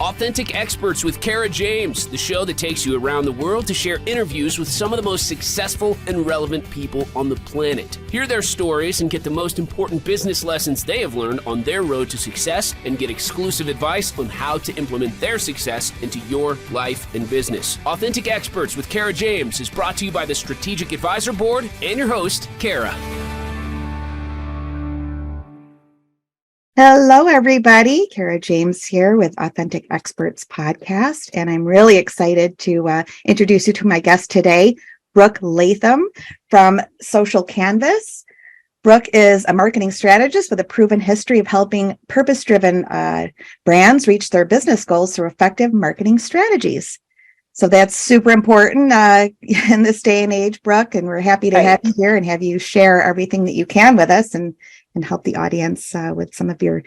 Authentic Experts with Kara James, the show that takes you around the world to share interviews with some of the most successful and relevant people on the planet. Hear their stories and get the most important business lessons they have learned on their road to success, and get exclusive advice on how to implement their success into your life and business. Authentic Experts with Kara James is brought to you by the Strategic Advisor Board and your host, Kara. Hello, everybody. Kara James here with Authentic Experts Podcast, and I'm really excited to introduce you to my guest today, Brooke Latham from Social Canvas. Brooke is a marketing strategist with a proven history of helping purpose-driven brands reach their business goals through effective marketing strategies. So that's super important in this day and age, Brooke, and we're happy to have you here and have you share everything that you can with us and help the audience with some of your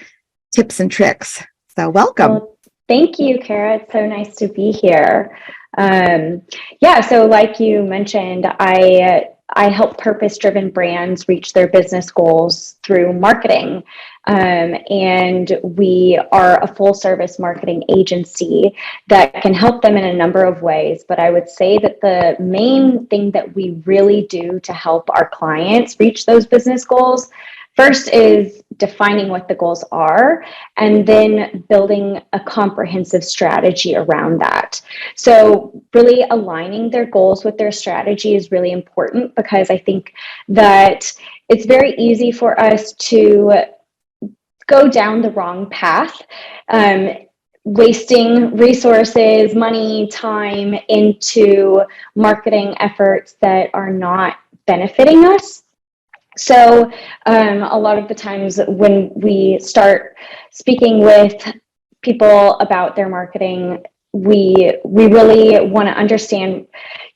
tips and tricks. So welcome. Well, thank you, Kara. It's so nice to be here. So like you mentioned, I help purpose-driven brands reach their business goals through marketing. And we are a full-service marketing agency that can help them in a number of ways. But I would say that the main thing that we really do to help our clients reach those business goals first is defining what the goals are, and then building a comprehensive strategy around that. So really aligning their goals with their strategy is really important, because I think that it's very easy for us to go down the wrong path, wasting resources, money, time into marketing efforts that are not benefiting us. So a lot of the times when we start speaking with people about their marketing, we really want to understand,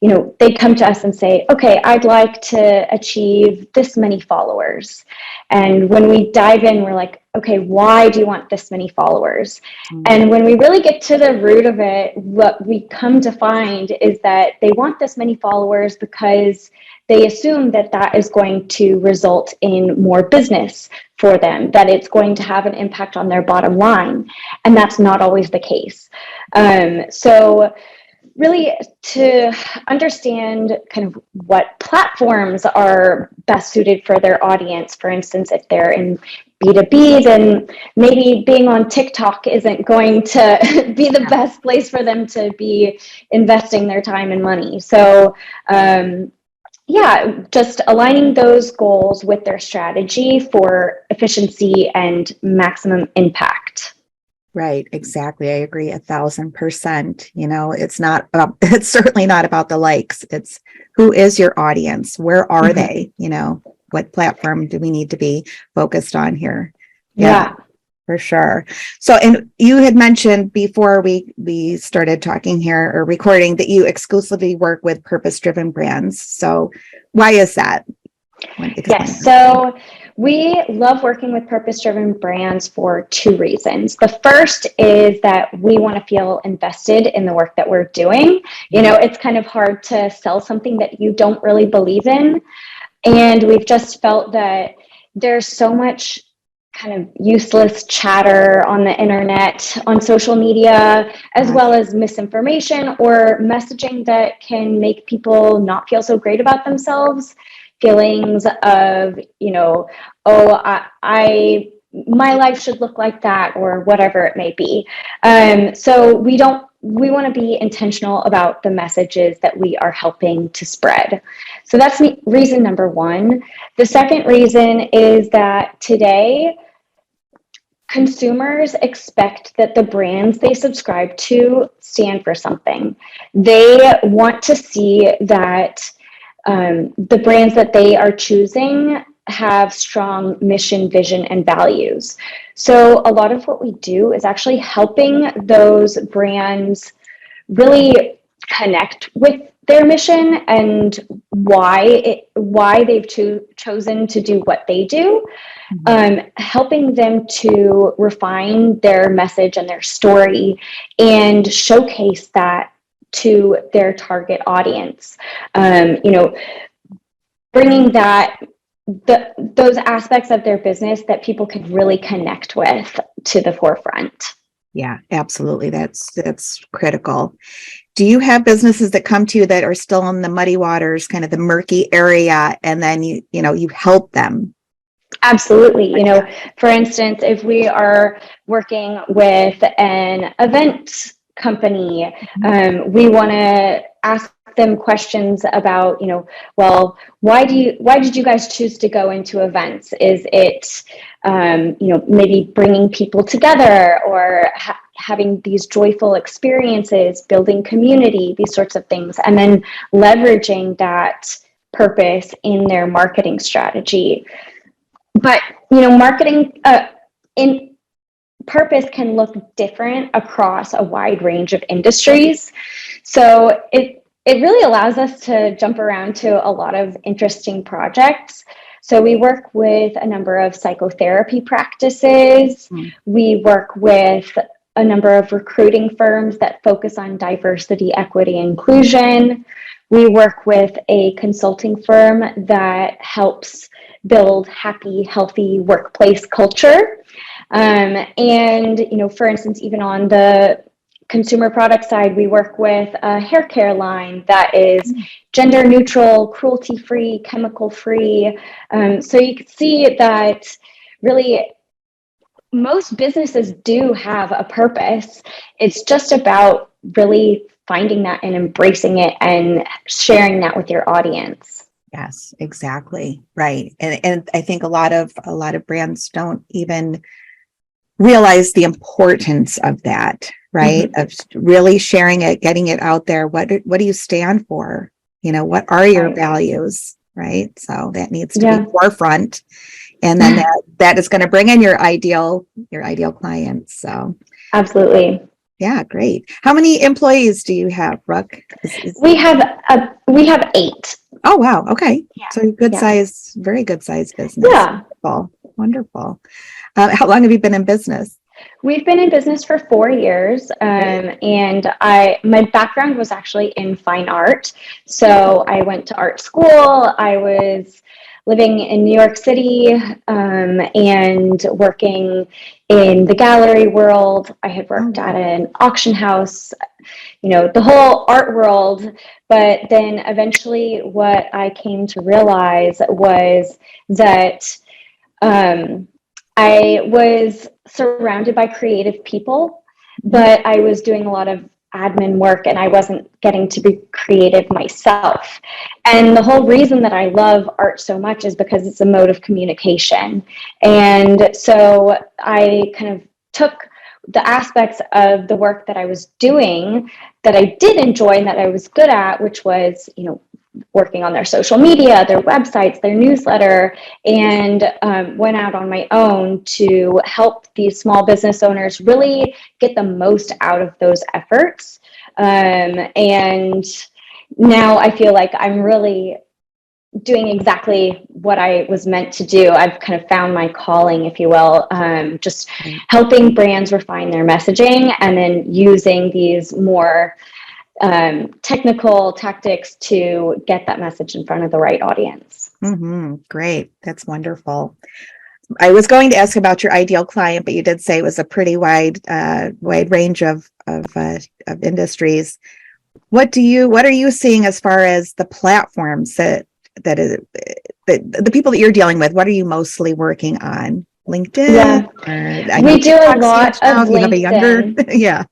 they come to us and say, okay, I'd like to achieve this many followers. And when we dive in, we're like, okay, why do you want this many followers? Mm-hmm. And when we really get to the root of it, what we come to find is that they want this many followers because they assume that that is going to result in more business for them, that it's going to have an impact on their bottom line. And that's not always the case. So really to understand kind of what platforms are best suited for their audience. For instance, if they're in B2B, then maybe being on TikTok isn't going to be the best place for them to be investing their time and money. So just aligning those goals with their strategy for efficiency and maximum impact. Right, exactly. I agree 1,000%. It's certainly not about the likes. It's who is your audience? Where are they? What platform do we need to be focused on here? Yeah. For sure. So, and you had mentioned before we started talking here or recording that you exclusively work with purpose-driven brands. So why is that? Yes. So we love working with purpose-driven brands for two reasons. The first is that we want to feel invested in the work that we're doing. It's kind of hard to sell something that you don't really believe in. And we've just felt that there's so much kind of useless chatter on the internet, on social media, as well as misinformation or messaging that can make people not feel so great about themselves. Feelings of, my life should look like that, or whatever it may be. So we want to be intentional about the messages that we are helping to spread. So that's reason number one. The second reason is that today, consumers expect that the brands they subscribe to stand for something. They want to see that the brands that they are choosing have strong mission, vision, and values. So a lot of what we do is actually helping those brands really connect with their mission and why they've chosen to do what they do, helping them to refine their message and their story and showcase that to their target audience. Bringing those aspects of their business that people could really connect with to the forefront. Yeah, absolutely. That's critical. Do you have businesses that come to you that are still in the muddy waters, kind of the murky area, and then you help them? Absolutely. Like that. For instance, if we are working with an event company, we want to ask them questions about, well, why did you guys choose to go into events? Is it, maybe bringing people together or having these joyful experiences, building community, these sorts of things, and then leveraging that purpose in their marketing strategy. But marketing in purpose can look different across a wide range of industries. So it really allows us to jump around to a lot of interesting projects. So we work with a number of psychotherapy practices. We work with a number of recruiting firms that focus on diversity, equity, inclusion. We work with a consulting firm that helps build happy, healthy workplace culture. And, for instance, even on the consumer product side, we work with a hair care line that is gender neutral, cruelty free, chemical free. So you can see that really most businesses do have a purpose. It's just about really finding that and embracing it and sharing that with your audience. Yes, exactly. Right. And I think a lot of brands don't even realize the importance of that, right? Of really sharing it, getting it out there. What do you stand for? What are your values? Right. So that needs to be forefront. And then that is going to bring in your ideal clients. So absolutely. Yeah, great. How many employees do you have, Brooke? We have 8. Oh, wow. Okay. Yeah. So good size, very good size business. Yeah. Wonderful. How long have you been in business? We've been in business for 4 years, and my background was actually in fine art. So I went to art school. I was living in New York City and working in the gallery world. I had worked at an auction house, the whole art world. But then eventually what I came to realize was that I was surrounded by creative people, but I was doing a lot of admin work and I wasn't getting to be creative myself. And the whole reason that I love art so much is because it's a mode of communication. And so I kind of took the aspects of the work that I was doing that I did enjoy and that I was good at, which was, working on their social media, their websites, their newsletter, and went out on my own to help these small business owners really get the most out of those efforts. And now I feel like I'm really doing exactly what I was meant to do. I've kind of found my calling, if you will, just helping brands refine their messaging and then using these more technical tactics to get that message in front of the right audience. Great. That's wonderful. I was going to ask about your ideal client, but you did say it was a pretty wide range of industries. What are you seeing as far as the platforms that the people that you're dealing with? What are you mostly working on? LinkedIn? Yeah, we do a lot of LinkedIn. You have a younger, yeah.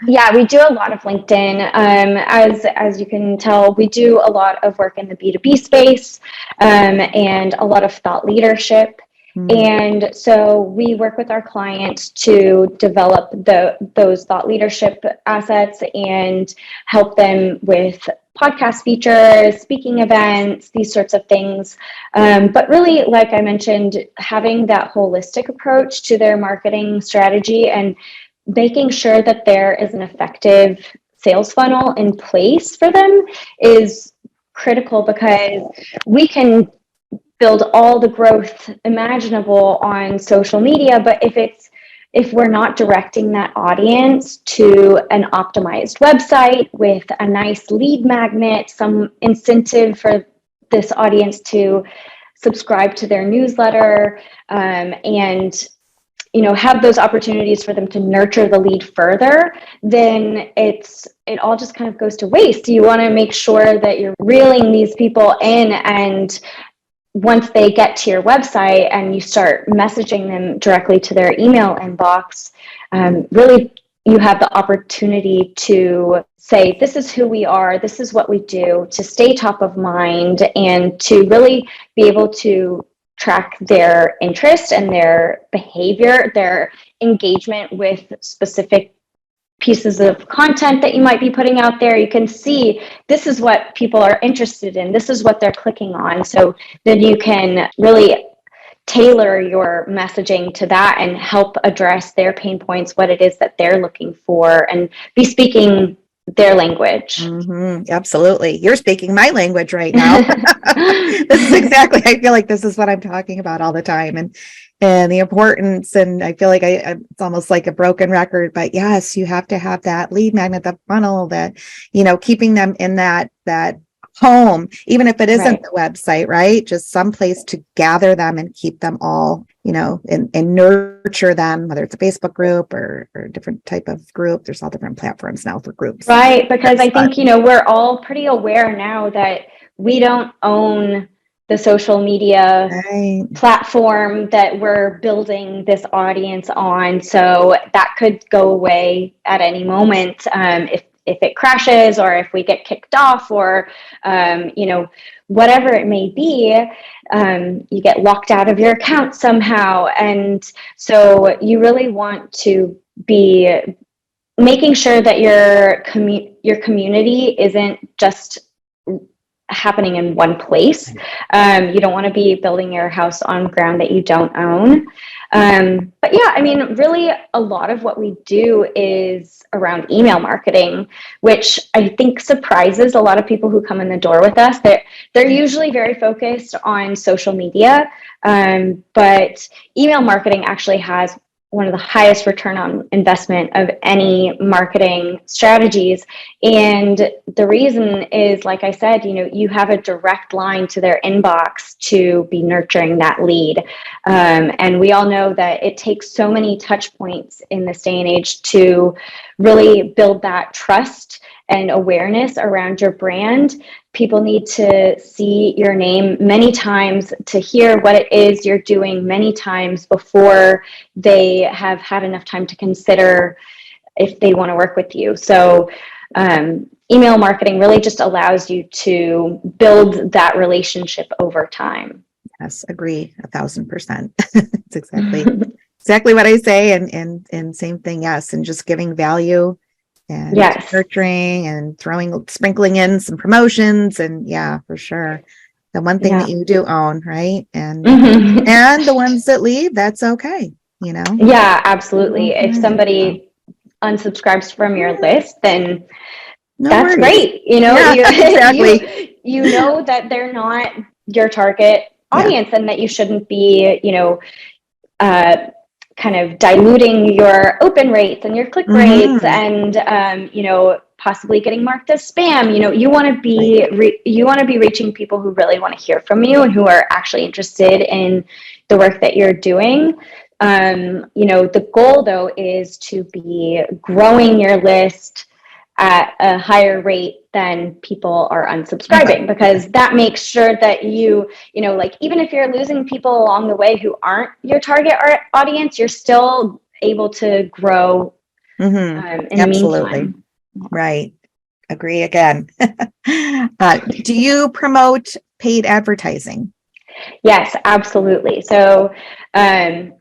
Yeah, we do a lot of LinkedIn. As you can tell, we do a lot of work in the B2B space and a lot of thought leadership. And so we work with our clients to develop those thought leadership assets and help them with podcast features, speaking events, these sorts of things. But really, like I mentioned, having that holistic approach to their marketing strategy and making sure that there is an effective sales funnel in place for them is critical, because we can build all the growth imaginable on social media, but if we're not directing that audience to an optimized website with a nice lead magnet, some incentive for this audience to subscribe to their newsletter, and have those opportunities for them to nurture the lead further, then it all just kind of goes to waste. You want to make sure that you're reeling these people in, and once they get to your website and you start messaging them directly to their email inbox, really you have the opportunity to say, this is who we are, this is what we do, to stay top of mind, and to really be able to track their interest and their behavior, their engagement with specific pieces of content that you might be putting out there. You can see this is what people are interested in, this is what they're clicking on. So then you can really tailor your messaging to that and help address their pain points, what it is that they're looking for, and be speaking their language. Absolutely. You're speaking my language right now. This is exactly, I feel like this is what I'm talking about all the time. And the importance, and I feel like it's almost like a broken record, but yes, you have to have that lead magnet, the funnel, that, keeping them in that home, even if it isn't the website, right? Just some place to gather them and keep them all, and nurture them, whether it's a Facebook group or a different type of group. There's all different platforms now for groups. Right. Because I think, we're all pretty aware now that we don't own the social media platform that we're building this audience on. So that could go away at any moment, if it crashes, or if we get kicked off, or whatever it may be, you get locked out of your account somehow. And so you really want to be making sure that your community isn't just happening in one place. You don't want to be building your house on ground that you don't own. But yeah, really a lot of what we do is around email marketing, which I think surprises a lot of people who come in the door with us. They're usually very focused on social media, but email marketing actually has one of the highest return on investment of any marketing strategies. And the reason is, like I said, you have a direct line to their inbox to be nurturing that lead. And we all know that it takes so many touch points in this day and age to really build that trust and awareness around your brand. People need to see your name many times, to hear what it is you're doing many times before they have had enough time to consider if they want to work with you. So email marketing really just allows you to build that relationship over time. Yes, agree 1,000%. It's exactly what I say. And same thing. Yes. And just giving value, and nurturing, and sprinkling in some promotions, and for sure. The one thing that you do own, right? And and the ones that leave, that's okay, Yeah, absolutely. If somebody unsubscribes from your list, then that's great. Exactly. You know that they're not your target audience, and that you shouldn't be, kind of diluting your open rates and your click rates, and possibly getting marked as spam. You want to be you want to be reaching people who really want to hear from you and who are actually interested in the work that you're doing. The goal though is to be growing your list at a higher rate than people are unsubscribing, because that makes sure that you even if you're losing people along the way who aren't your target audience, you're still able to grow in the meantime. Right. Agree again. Do you promote paid advertising? Yes, absolutely. So, I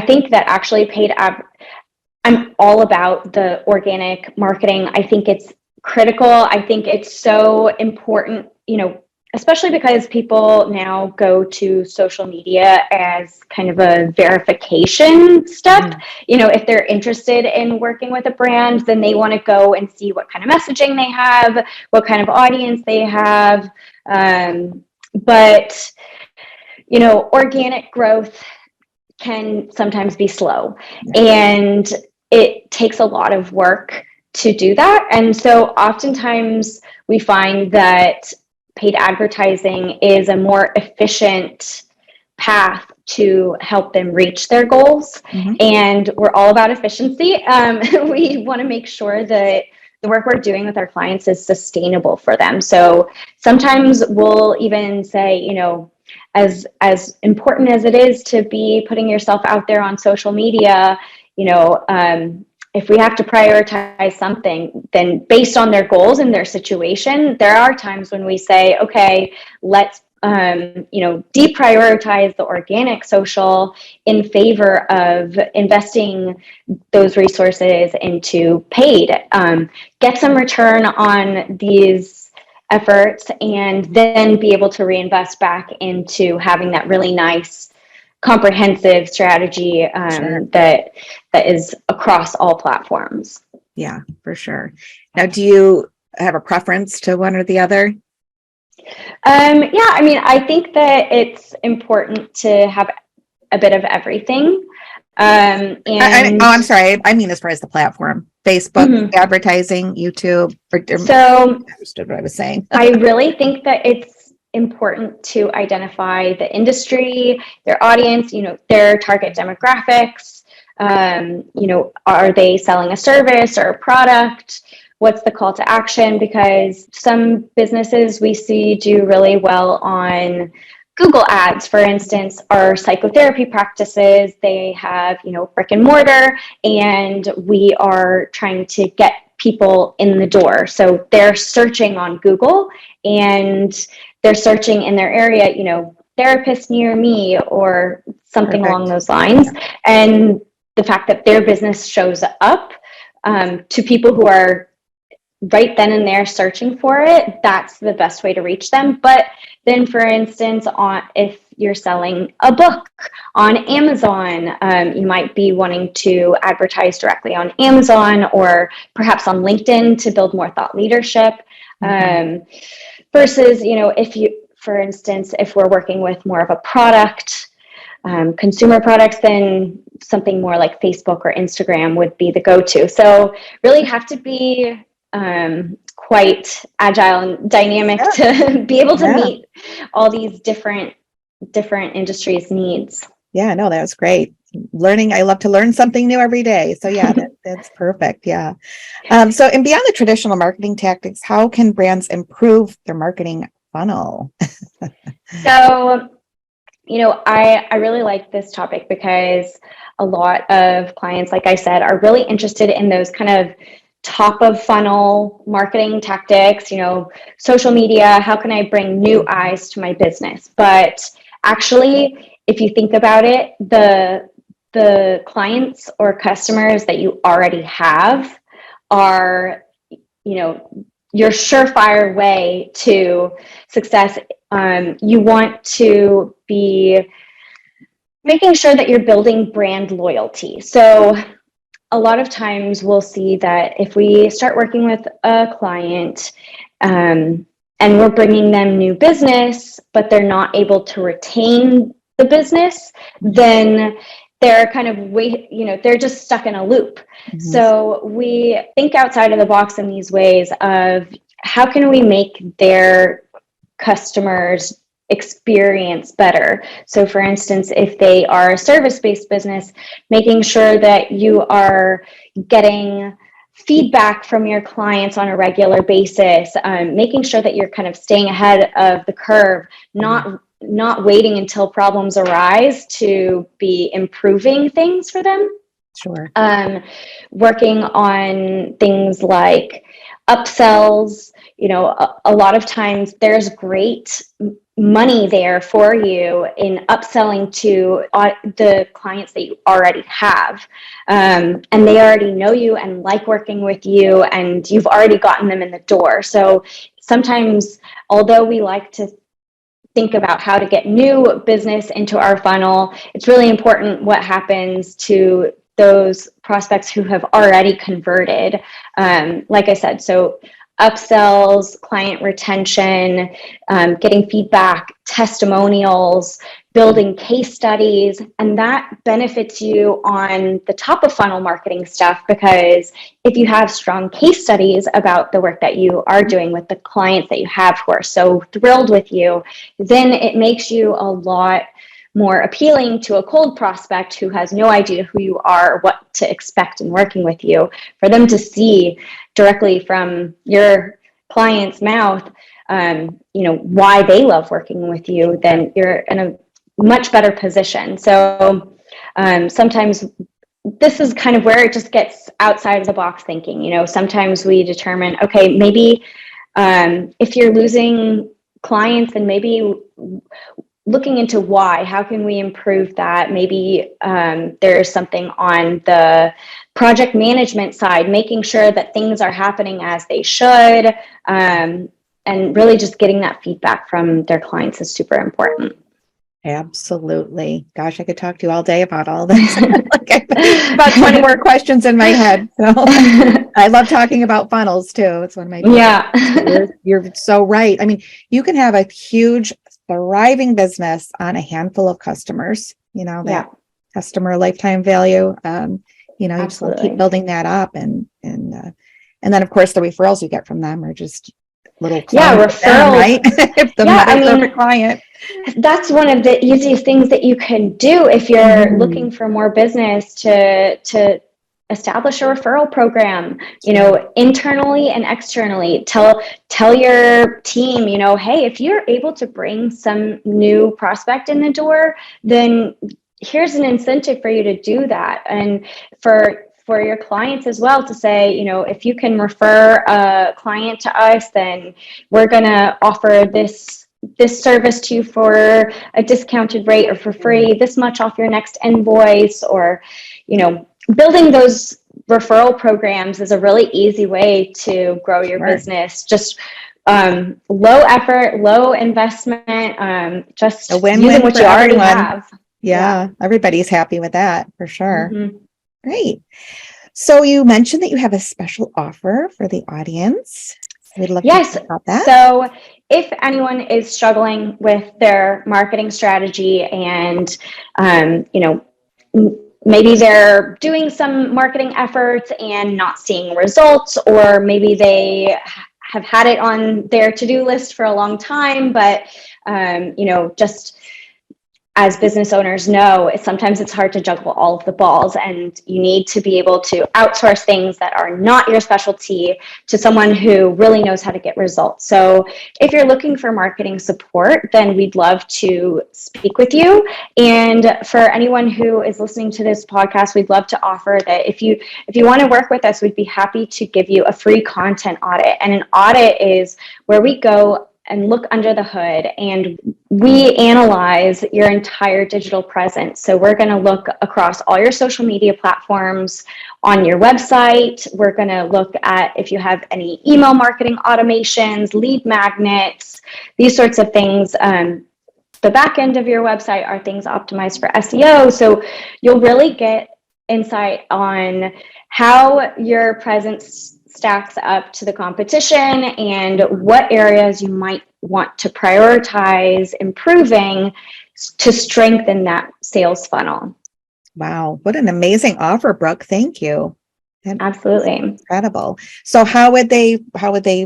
think that actually I'm all about the organic marketing. I think it's critical. I think it's so important, especially because people now go to social media as kind of a verification step. If they're interested in working with a brand, then they want to go and see what kind of messaging they have, what kind of audience they have. But organic growth can sometimes be slow, and it takes a lot of work to do that. And so oftentimes we find that paid advertising is a more efficient path to help them reach their goals. Mhm. And we're all about efficiency. We want to make sure that the work we're doing with our clients is sustainable for them. So sometimes we'll even say, as important as it is to be putting yourself out there on social media, if we have to prioritize something, then based on their goals and their situation, there are times when we say, okay, let's deprioritize the organic social in favor of investing those resources into paid. Get some return on these efforts and then be able to reinvest back into having that really nice comprehensive strategy Sure. that is across all platforms. Yeah, for sure. Now, do you have a preference to one or the other? Yeah, I mean, I think that it's important to have a bit of everything. I'm sorry. I mean, as far as the platform, Facebook, advertising, YouTube, so I understood what I was saying. I really think that it's important to identify the industry, their audience, their target demographics. Are they selling a service or a product? What's the call to action? Because some businesses we see do really well on Google ads, for instance, are psychotherapy practices. They have, brick and mortar, and we are trying to get people in the door. So they're searching on Google and they're searching in their area, therapist near me or something Perfect. along those lines. And the fact that their business shows up to people who are right then and there searching for it, that's the best way to reach them. But then, for instance, if you're selling a book on Amazon, you might be wanting to advertise directly on Amazon or perhaps on LinkedIn to build more thought leadership. Versus, for instance, if we're working with more of a product, consumer products, then something more like Facebook or Instagram would be the go-to. So really have to be quite agile and dynamic to be able to meet all these different industries' needs. Yeah, no, that was great. Learning, I love to learn something new every day. So yeah, that's perfect. Yeah. So, and beyond the traditional marketing tactics, how can brands improve their marketing funnel? So, I really like this topic because a lot of clients, like I said, are really interested in those kind of top of funnel marketing tactics, social media, how can I bring new eyes to my business? But actually, if you think about it, the clients or customers that you already have are, your surefire way to success. You want to be making sure that you're building brand loyalty. So a lot of times we'll see that if we start working with a client and we're bringing them new business, but they're not able to retain the business, then they're kind of they're just stuck in a loop. So we think outside of the box in these ways of how can we make their customers experience better. So for instance, if they are a service-based business, making sure that you are getting feedback from your clients on a regular basis, making sure that you're kind of staying ahead of the curve, not waiting until problems arise to be improving things for them. Sure. Working on things like upsells. A lot of times there's great money there for you in upselling to the clients that you already have. And they already know you and like working with you, and you've already gotten them in the door. So sometimes, although we like to think about how to get new business into our funnel, it's really important what happens to those prospects who have already converted. Like I said, so upsells, client retention, getting feedback, testimonials, building case studies, and that benefits you on the top of funnel marketing stuff, because if you have strong case studies about the work that you are doing with the clients that you have who are so thrilled with you, then it makes you a lot more appealing to a cold prospect who has no idea who you are or what to expect in working with you, for them to see directly from your client's mouth, why they love working with you, then you're in a much better position. So sometimes this is kind of where it just gets outside of the box thinking. Sometimes we determine, okay, maybe if you're losing clients, then maybe looking into why, how can we improve that? Maybe there's something on the project management side, making sure that things are happening as they should, and really just getting that feedback from their clients is super important. Absolutely. Gosh, I could talk to you all day about all this. About 20 more questions in my head. So I love talking about funnels too. It's one of my favorites. Yeah. You're so right. I mean, you can have a huge, thriving business on a handful of customers, that customer lifetime value. You just want to keep building that up. And then of course the referrals you get from them are just little referrals, them, right? If the perfect client. That's one of the easiest things that you can do if you're looking for more business, to establish a referral program, internally and externally. Tell your team, hey, if you're able to bring some new prospect in the door, then here's an incentive for you to do that. And for your clients as well, to say, if you can refer a client to us, then we're going to offer this service to you for a discounted rate or for free, this much off your next invoice. Or, building those referral programs is a really easy way to grow your business. Just low effort, low investment, just a win-win using what you already have. Yeah, everybody's happy with that for sure. Great. So you mentioned that you have a special offer for the audience. We'd love to talk about that. So if anyone is struggling with their marketing strategy and, maybe they're doing some marketing efforts and not seeing results, or maybe they have had it on their to-do list for a long time, but, just as business owners know, sometimes it's hard to juggle all of the balls, and you need to be able to outsource things that are not your specialty to someone who really knows how to get results. So if you're looking for marketing support, then we'd love to speak with you. And for anyone who is listening to this podcast, we'd love to offer that if you want to work with us, we'd be happy to give you a free content audit. And an audit is where we go and look under the hood and we analyze your entire digital presence. So we're going to look across all your social media platforms, on your website. We're going to look at if you have any email marketing automations, lead magnets, these sorts of things. The back end of your website are things optimized for SEO. So you'll really get insight on how your presence stacks up to the competition and what areas you might want to prioritize improving to strengthen that sales funnel. Wow, what an amazing offer, Brooke. Thank you. Absolutely. Incredible. So how would they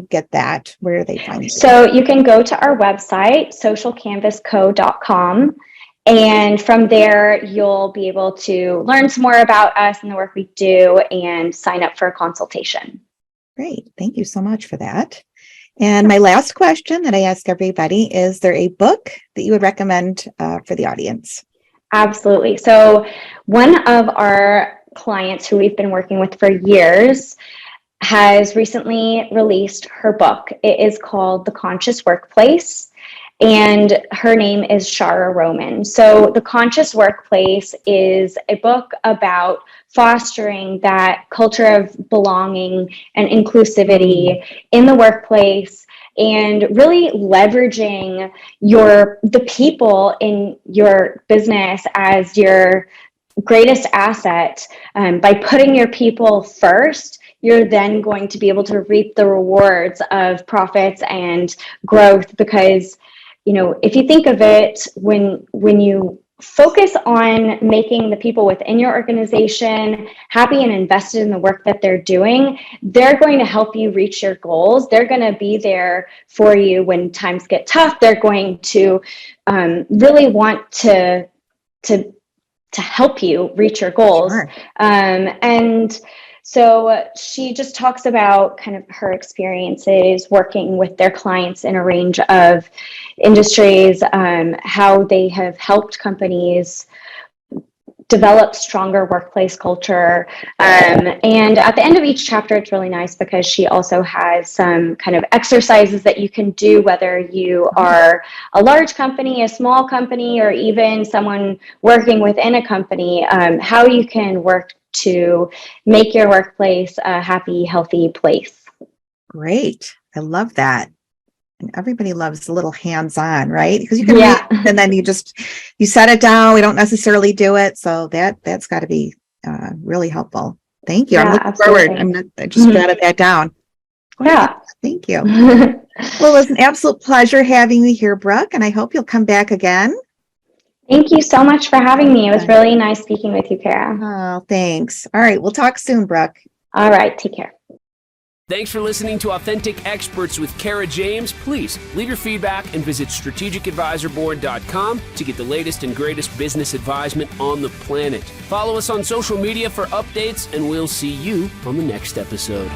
get that? Where do they find it? So you can go to our website, socialcanvasco.com. And from there, you'll be able to learn some more about us and the work we do and sign up for a consultation. Great. Thank you so much for that. And my last question that I ask everybody, is there a book that you would recommend for the audience? Absolutely. So one of our clients who we've been working with for years has recently released her book. It is called The Conscious Workplace, and her name is Shara Roman. So The Conscious Workplace is a book about fostering that culture of belonging and inclusivity in the workplace, and really leveraging the people in your business as your greatest asset. By putting your people first, you're then going to be able to reap the rewards of profits and growth, because if you think of it, when you focus on making the people within your organization happy and invested in the work that they're doing, they're going to help you reach your goals. They're going to be there for you when times get tough. They're going to really want to to help you reach your goals. Sure. And so she just talks about kind of her experiences working with their clients in a range of industries, how they have helped companies develop stronger workplace culture. And at the end of each chapter, it's really nice because she also has some kind of exercises that you can do, whether you are a large company, a small company, or even someone working within a company, how you can work to make your workplace a happy, healthy place. Great. I love that. And everybody loves a little hands-on, right? Because you can read and then you set it down. We don't necessarily do it. So that's got to be really helpful. Thank you. I'm looking forward. I just jotted that down. Thank you. Well, it was an absolute pleasure having you here, Brooke, and I hope you'll come back again. Thank you so much for having me. It was really nice speaking with you, Kara. Oh, thanks. All right. We'll talk soon, Brooke. All right. Take care. Thanks for listening to Authentic Experts with Kara James. Please leave your feedback and visit strategicadvisorboard.com to get the latest and greatest business advisement on the planet. Follow us on social media for updates, and we'll see you on the next episode.